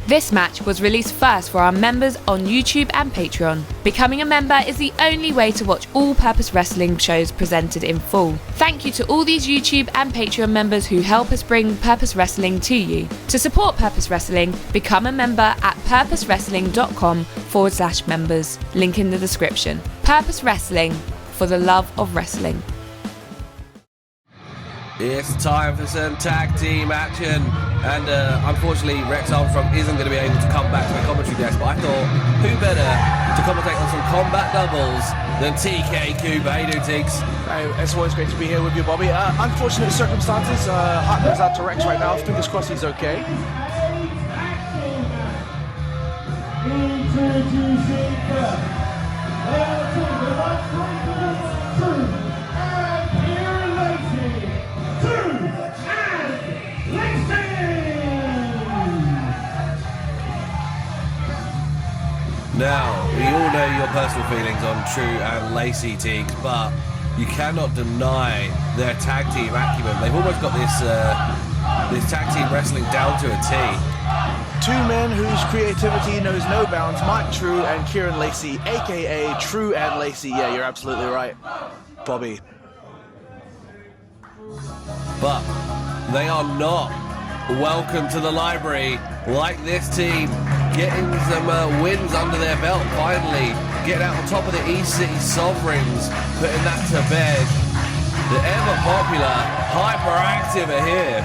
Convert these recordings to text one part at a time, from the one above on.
This match was released first for our members on YouTube and Patreon. Becoming a member is the only way to watch all Purpose Wrestling shows presented in full. Thank you to all these YouTube and Patreon members who help us bring Purpose Wrestling to you. To support Purpose Wrestling, become a member at purposewrestling.com/members. Link in the description. Purpose Wrestling, for the love of wrestling. It's time for some tag team action, and unfortunately Rex Armstrong isn't going to be able to come back to the commentary desk, but I thought who better to commentate on some combat doubles than TK Kuba. How you doing, Teeks? It's always great to be here with you, Bobby. Unfortunate circumstances, heart goes out to Rex right now. Fingers crossed he's okay. Introducing first, Now, we all know your personal feelings on Trew and Lacey, Teeks, but you cannot deny their tag team acumen. They've almost got this tag team wrestling down to a T. Two men whose creativity knows no bounds, Mark Trew and Kieron Lacey, aka Trew and Lacey. Yeah, you're absolutely right, Bobby. But they are not welcome to the library like this team. Getting some wins under their belt finally. Getting out on top of the East City Sovereigns. Putting that to bed. The ever popular Hyperactive are here.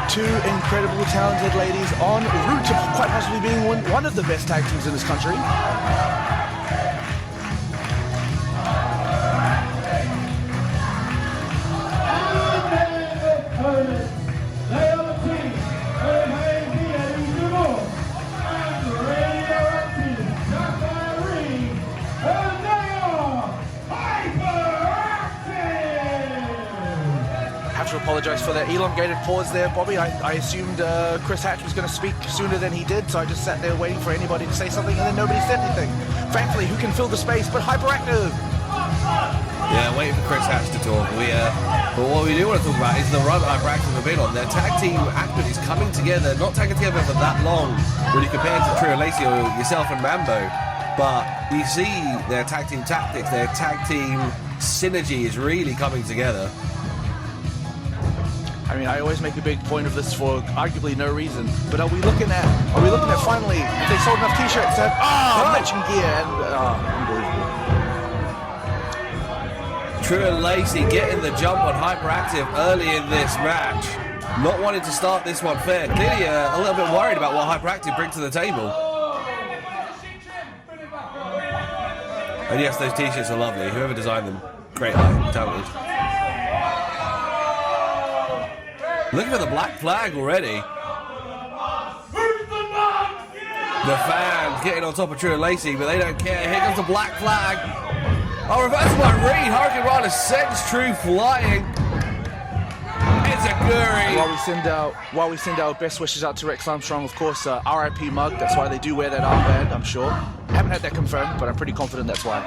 Two incredibly talented ladies en route to quite possibly being one of the best tag teams in this country. Apologize for that elongated pause there, Bobby. I assumed Chris Hatch was going to speak sooner than he did, so I just sat there waiting for anybody to say something, and then nobody said anything. Thankfully, who can fill the space but Hyperactive? Yeah, waiting for Chris Hatch to talk. But what we do want to talk about is the run Hyperactive have been on. Their tag team acumen is coming together, not tagging together for that long, really compared to Trew and Lacey or yourself and Mambo. But you see their tag team tactics, their tag team synergy is really coming together. I mean, I always make a big point of this for arguably no reason, but are we looking at finally, if they sold enough t-shirts that, matching gear, and unbelievable. Trew and Lacey getting the jump on Hyperactive early in this match. Not wanting to start this one fair. Clearly a little bit worried about what Hyperactive bring to the table. And yes, those t-shirts are lovely. Whoever designed them, great eye, talented. Looking for the black flag already. The fans getting on top of Trew and Lacey, but they don't care. Here comes the black flag. Oh, reversal by Reed. Hurricane Rana sends Trew flying. It's a Guri. While we send our best wishes out to Rex Armstrong, of course, RIP mug. That's why they do wear that armband, I'm sure. Haven't had that confirmed, but I'm pretty confident that's why.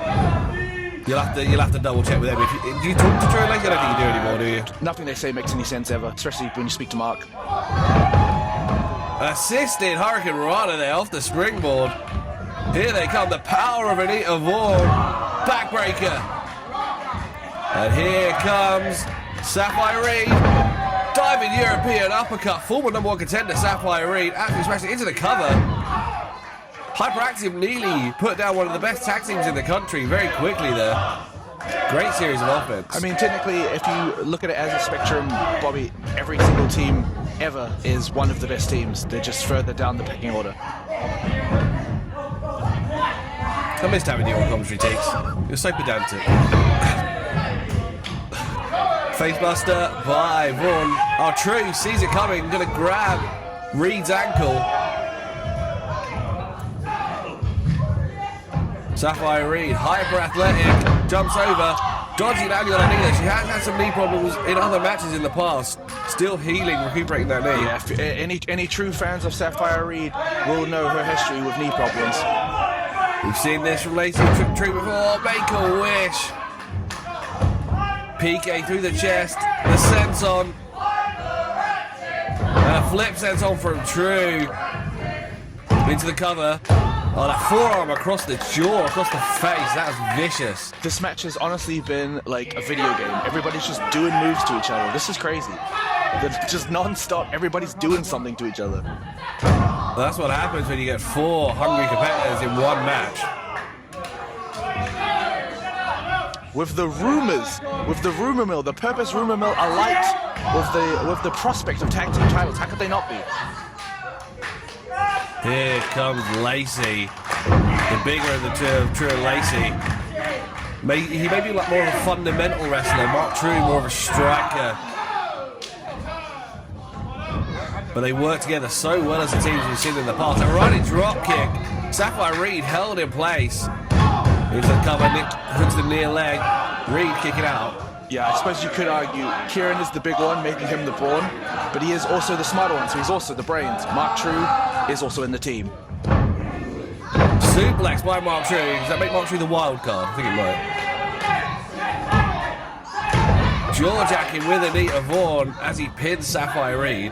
You'll have to double check with them. Do you talk to Trew and Lacey? I don't think you do anymore, do you? Nothing they say makes any sense ever, especially when you speak to Mark. Assisted Hurricane Rana there off the springboard. Here they come, the power of Anita Vaughan. Backbreaker. And here comes Safire Reed. Diving European uppercut. Former #1 contender Safire Reed. Actually smashing into the cover. Hyperactive nearly put down one of the best tag teams in the country very quickly there. Great series of offense. I mean, technically, if you look at it as a spectrum, Bobby, every single team ever is one of the best teams. They're just further down the pecking order. I missed having you on commentary, Teeks. You're so pedantic. Facebuster by Vaughan. Oh, Trew sees it coming, gonna grab Reed's ankle. Safire Reed, hyper athletic, jumps over, dodging angle on Anita. She has had some knee problems in other matches in the past. Still healing, recuperating that knee. Yeah, any true fans of Safire Reed will know her history with knee problems. We've seen this from Lacey Trew before. Make a wish. PK through the chest. The sense on. flip sends on from Trew. Into the cover. Oh, that forearm across the jaw, across the face. That was vicious. This match has honestly been like a video game. Everybody's just doing moves to each other. This is crazy. They're just non-stop. Everybody's doing something to each other. That's what happens when you get 4 hungry competitors in one match. With the rumor mill, the purpose rumor mill alight with the prospect of tag team titles. How could they not be? Here comes Lacey, the bigger of the two of Trew and Lacey. He may be like more of a fundamental wrestler, Mark Trew more of a striker. But they work together so well as a team as we've seen in the past. A running drop kick. Safire Reed held in place. Into the cover, Nick hooks the near leg. Reed kicking out. Yeah, I suppose you could argue Kieron is the big one, making him the brawn, but he is also the smarter one, so he's also the brains. Mark Trew is also in the team. Suplex by Mark Trew. Does that make Mark Trew the wild card? I think it might. Jaw jacking with Anita Vaughan as he pins Safire Reed.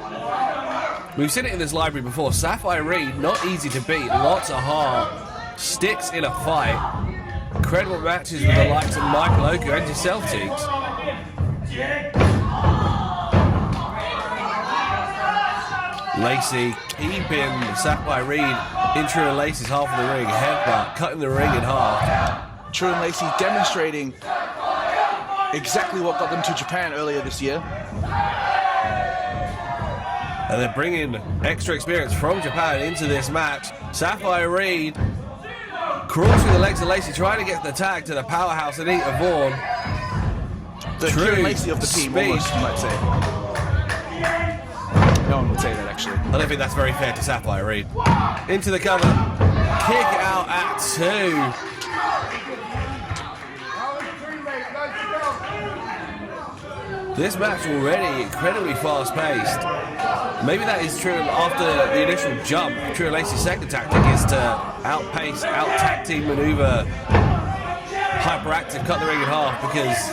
We've seen it in this library before. Safire Reed, not easy to beat, lots of heart, sticks in a fight. Incredible matches with the likes of Michael Oku and yourself, Teeks. Lacey keeping Safire Reed in Trew and Lacey's half of the ring. Headbutt, cutting the ring in half. Trew and Lacey demonstrating exactly what got them to Japan earlier this year. And they're bringing extra experience from Japan into this match. Safire Reed crawls through the legs of Lacey, trying to get the tag to the powerhouse Anita Vaughan. The Trew and Lacey of the team, almost, you might say. No one would say that, actually. I don't think that's very fair to Safire Reed. Into the cover. Kick out at 2. This match already incredibly fast-paced. Maybe that is true after the initial jump. Trew and Lacey's second tactic is to outpace, out-tag team maneuver Hyperactive, cut the ring in half, because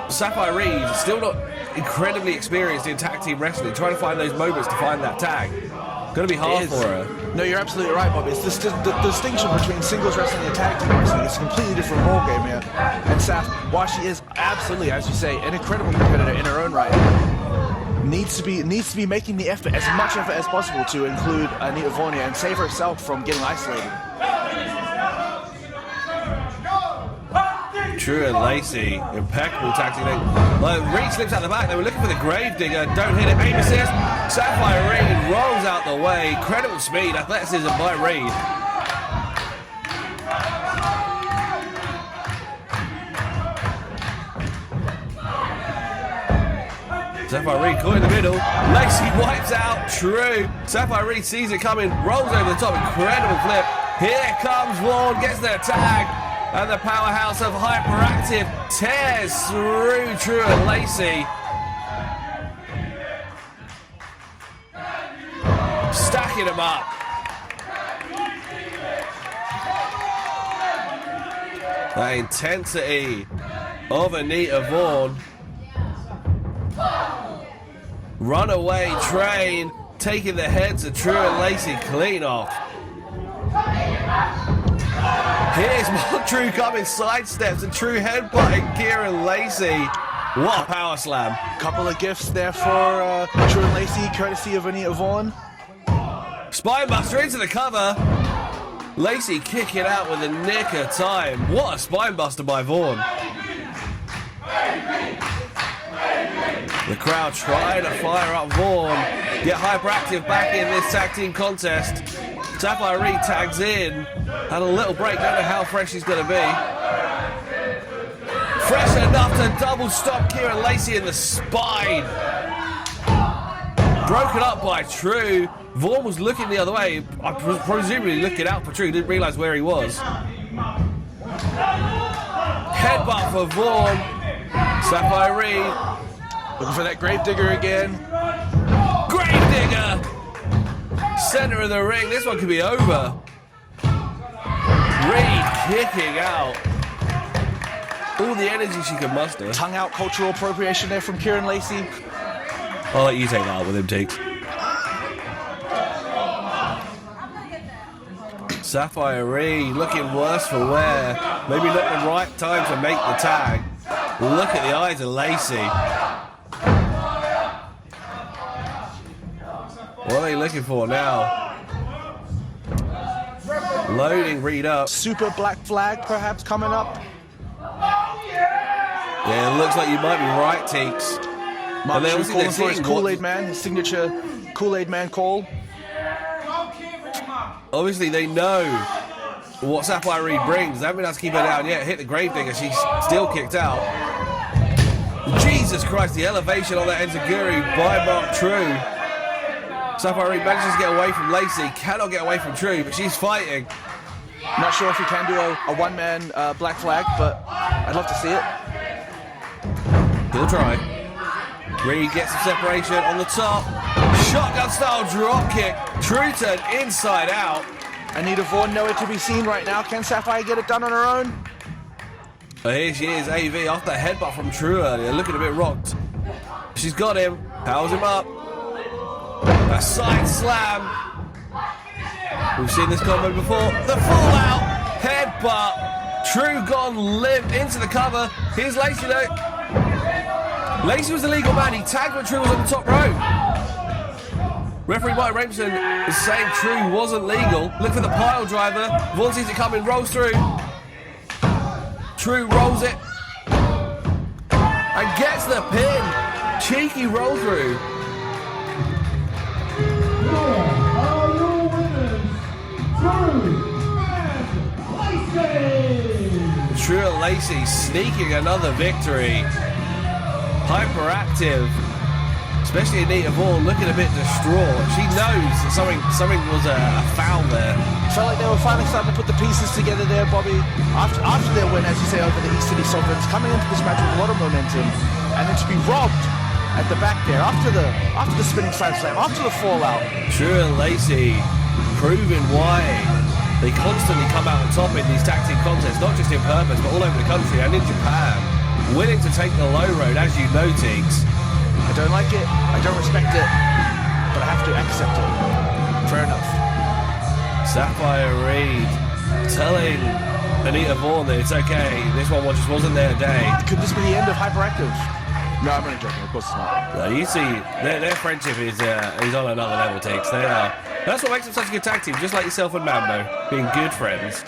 Safire Reed is still not incredibly experienced in tag team wrestling, trying to find those moments to find that tag. Going to be hard for her. No, you're absolutely right, Bobby. It's the distinction between singles wrestling and tag team wrestling. It's a completely different ballgame here. And Saf, while she is absolutely, as you say, an incredible competitor in her own right, needs to be making the effort, as much effort as possible, to include Anita Vaughan and save herself from getting isolated. Trew and Lacey, impeccable tactic. Reed slips out the back. They were looking for the Gravedigger. Don't hit it. Aim assist. Safire Reed rolls out the way. Incredible speed, athleticism by Reed. Safire Reed caught in the middle. Lacey wipes out Trew. Safire Reed sees it coming, rolls over the top. Incredible flip. Here comes Vaughan, gets their tag. And the powerhouse of Hyperactive tears through Trew and Lacey. Stacking them up. The intensity of Anita Vaughan. Runaway train, taking the heads of Trew and Lacey clean off. Here's Mark Trew coming, sidesteps, and Trew headbutting Kieron Lacey. What a power slam. Couple of gifts there for Trew and Lacey, courtesy of Anita Vaughan. Spinebuster into the cover. Lacey kicking out with a nick of time. What a spinebuster by Vaughan. The crowd trying to fire up Vaughan. Get Hyperactive back in this tag team contest. Safire Reed tags in. Had a little break, don't know how fresh he's going to be. Fresh enough to double stop Kieron Lacey in the spine. Broken up by Trew. Vaughan was looking the other way, presumably looking out for Trew, didn't realise where he was. Headbutt for Vaughan. Safire Reed. Looking for that Gravedigger again. Gravedigger! Center of the ring, this one could be over. Reed kicking out. All the energy she can muster. Tongue out cultural appropriation there from Kieron Lacey. I'll let you take that out with him, Teeks. Safire looking worse for wear. Maybe not the right time to make the tag. Look at the eyes of Lacey. What are they looking for now? Loading Reed up. Super black flag perhaps coming up. Yeah, it looks like you might be right, Teeks. Mark Trew calling for his Kool-Aid Man, his signature Kool-Aid Man call. Obviously, they know what Safire brings. They haven't been able to keep her down yet. Hit the Gravedigger. She's still kicked out. Jesus Christ, the elevation on that enziguri by Mark Trew. Safire manages to get away from Lacey. Cannot get away from Trew, but she's fighting. Not sure if he can do a one-man black flag, but I'd love to see it. He'll try. Reed gets some separation on the top. Shotgun style drop kick. Trew turn inside out. Anita Vaughan nowhere to be seen right now. Can Safire get it done on her own? But here she is, AV off the headbutt from Trew earlier, looking a bit rocked. She's got him, powers him up. A side slam. We've seen this combo before. The fallout, headbutt. Trew gone limp into the cover. Here's Lacey though. Lacey was the legal man. He tagged when Trew was on the top rope. Referee Mike Emersyn is saying Trew wasn't legal. Look for the pile driver. Vaughan sees it coming, rolls through. Trew rolls it and gets the pin. Cheeky roll through. Trew and Lacey sneaking another victory. Hyperactive, especially Anita Vaughan, looking a bit distraught. She knows that something was a foul there. Felt like they were finally starting to put the pieces together there, Bobby. After their win, as you say, over the East City Sovereigns, coming into this match with a lot of momentum, and then to be robbed at the back there after the spinning side slam, after the fallout. Trew and Lacey proving why they constantly come out on top in these tag team contests, not just in Purpose, but all over the country and in Japan. Willing to take the low road, as you know, Teeks. I don't like it, I don't respect it, but I have to accept it. Fair enough. Safire telling Anita Vaughan that it's okay, this one just wasn't their day. Could this be the end of Hyperactive? No, I'm only joking, of course it's not. No, you see, their friendship is on another level, Teeks. They are. That's what makes them such a good tag team, just like yourself and Mambo, being good friends.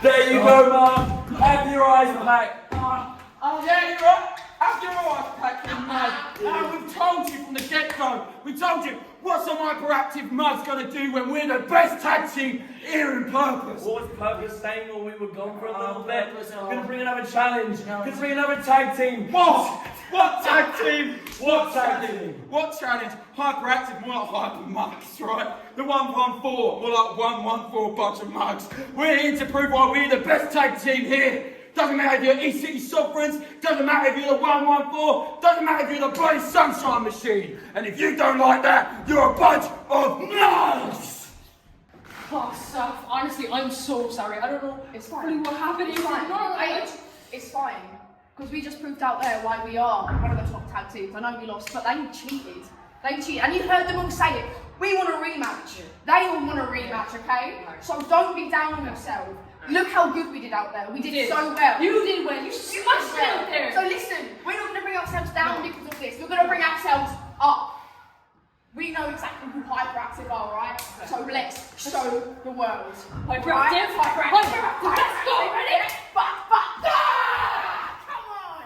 There you go, Mark. Have your eyes back. Yeah, you're right. Have your eyes back, you mug. We've told you from the get-go. We told you what's a Hyperactive mug's gonna do when we're the best tag team here in Purpose. What was Purpose saying when we were gone for a little bit? Gonna bring another challenge. Gonna bring another tag team. What? What tag team? What tag team? What challenge? Hyperactive, more like hyper mugs, right? The 114, more like 114 bunch of mugs. We're here to prove why we're the best tag team here. Doesn't matter if you're East City Sovereigns, doesn't matter if you're the 114, doesn't matter if you're the bloody Sunshine Machine. And if you don't like that, you're a bunch of mugs! Oh, Soph, honestly, I'm so sorry. I don't know really what happened. It's fine. It's fine. Because we just proved out there why we are one of the top tag teams. I know we lost, but they cheated. They cheated. And you heard them all say it. We want a rematch. They all want a rematch, okay? So don't be down on yourself. Look how good we did out there. We did so well. You did well. You smashed it out there. So listen, we're not going to bring ourselves down because of this. We're going to bring ourselves up. We know exactly who Hyperactive are, right? So let's show the world. Hyperactive. Hyperactive. Let's go. Ready? Come on.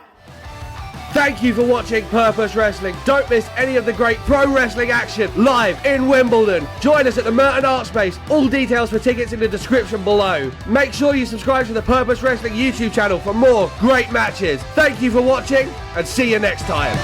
Thank you for watching Purpose Wrestling. Don't miss any of the great pro wrestling action live in Wimbledon. Join us at the Merton Art Space. All details for tickets in the description below. Make sure you subscribe to the Purpose Wrestling YouTube channel for more great matches. Thank you for watching and see you next time.